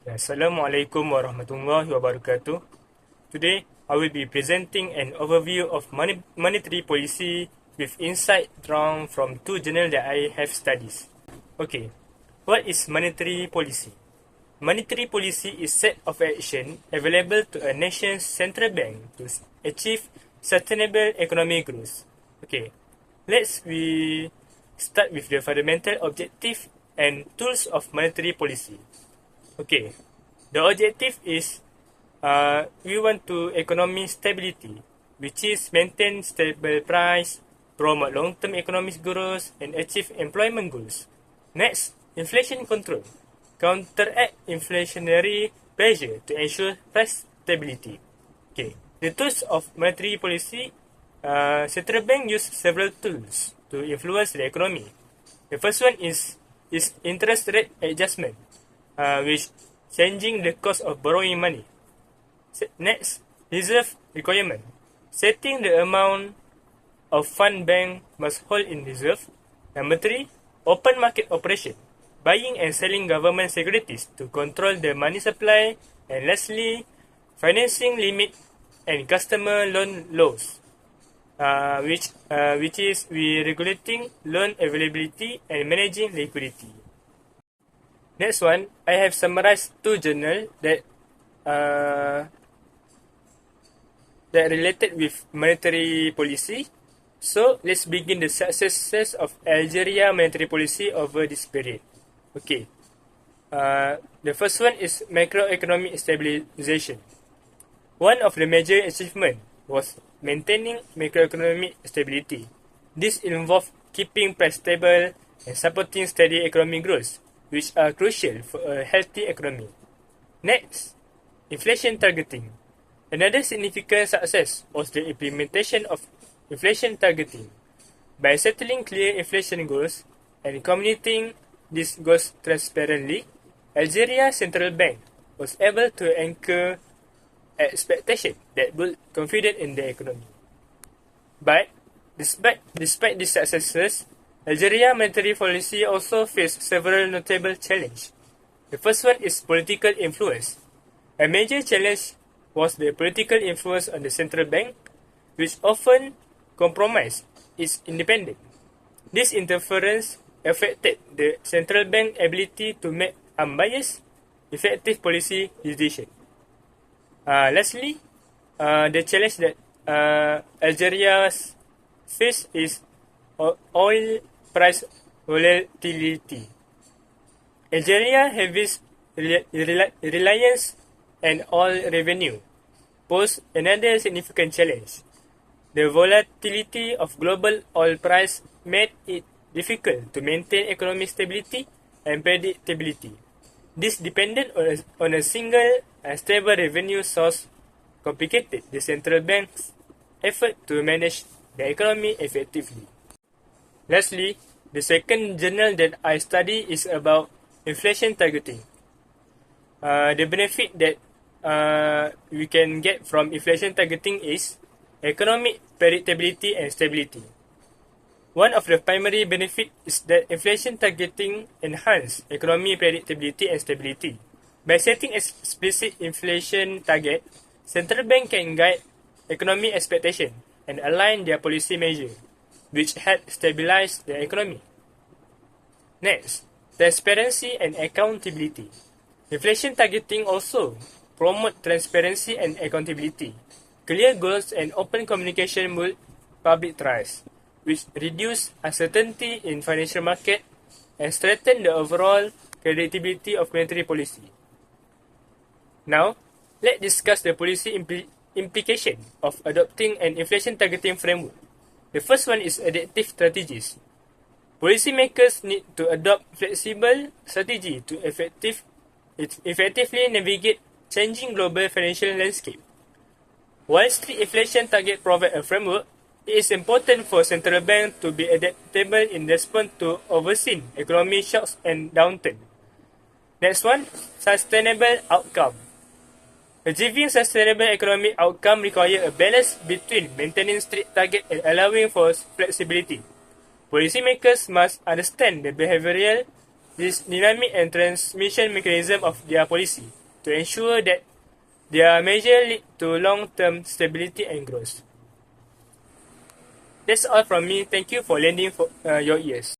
Assalamualaikum warahmatullahi wabarakatuh. Today, I will be presenting an overview of monetary policy with insight drawn from two journals that I have studied. Okay, what is monetary policy? Monetary policy is set of action available to a nation's central bank to achieve sustainable economic growth. Okay, we start with the fundamental objective and tools of monetary policy. Okay, the objective is we want to economic stability, which is maintain stable price, promote long-term economic growth, and achieve employment goals. Next, inflation control, counteract inflationary pressure to ensure price stability. Okay, the tools of monetary policy, central bank use several tools to influence the economy. The first one is interest rate adjustment, which changing the cost of borrowing money. Next, reserve requirement, setting the amount of fund bank must hold in reserve. Number 3, open market operation, buying and selling government securities to control the money supply. And lastly, financing limit and customer loan laws, which is we regulating loan availability and managing liquidity. Next one, I have summarized two journals that related with monetary policy. So let's begin the successes of Algeria monetary policy over this period. Okay, the first one is macroeconomic stabilization. One of the major achievements was maintaining macroeconomic stability. This involved keeping price stable and supporting steady economic growth, which are crucial for a healthy economy. Next, inflation targeting. Another significant success was the implementation of inflation targeting. By settling clear inflation goals and communicating these goals transparently, Algeria Central Bank was able to anchor expectation that built confidence in the economy. But despite these successes, Algeria monetary policy also faced several notable challenges. The first one is political influence. A major challenge was the political influence on the central bank, which often compromised its independence. This interference affected the central bank's ability to make unbiased, effective policy decisions. Lastly, the challenge that Algeria faced is oil price volatility. Algeria heavy reliance on oil revenue posed another significant challenge. The volatility of global oil price made it difficult to maintain economic stability and predictability. This dependent on a single and stable revenue source complicated the central bank's effort to manage the economy effectively. Lastly, the second journal that I study is about inflation targeting. The benefit that we can get from inflation targeting is economic predictability and stability. One of the primary benefits is that inflation targeting enhances economic predictability and stability. By setting explicit inflation target, central bank can guide economic expectation and align their policy measures, which help stabilize the economy. Next, transparency and accountability. Inflation targeting also promote transparency and accountability. Clear goals and open communication build public trust, which reduce uncertainty in financial market and strengthen the overall credibility of monetary policy. Now, let's discuss the policy implication of adopting an inflation targeting framework. The first one is adaptive strategies. Policymakers need to adopt flexible strategy to effectively navigate changing global financial landscape. While strict inflation target provide a framework, it is important for central bank to be adaptable in response to overseen economic shocks and downturn. Next one, sustainable outcome. Achieving sustainable economic outcome require a balance between maintaining strict target and allowing for flexibility. Policymakers must understand the behavioral this dynamic and transmission mechanism of their policy to ensure that their measures lead to long-term stability and growth. That's all from me. Thank you for lending your ears.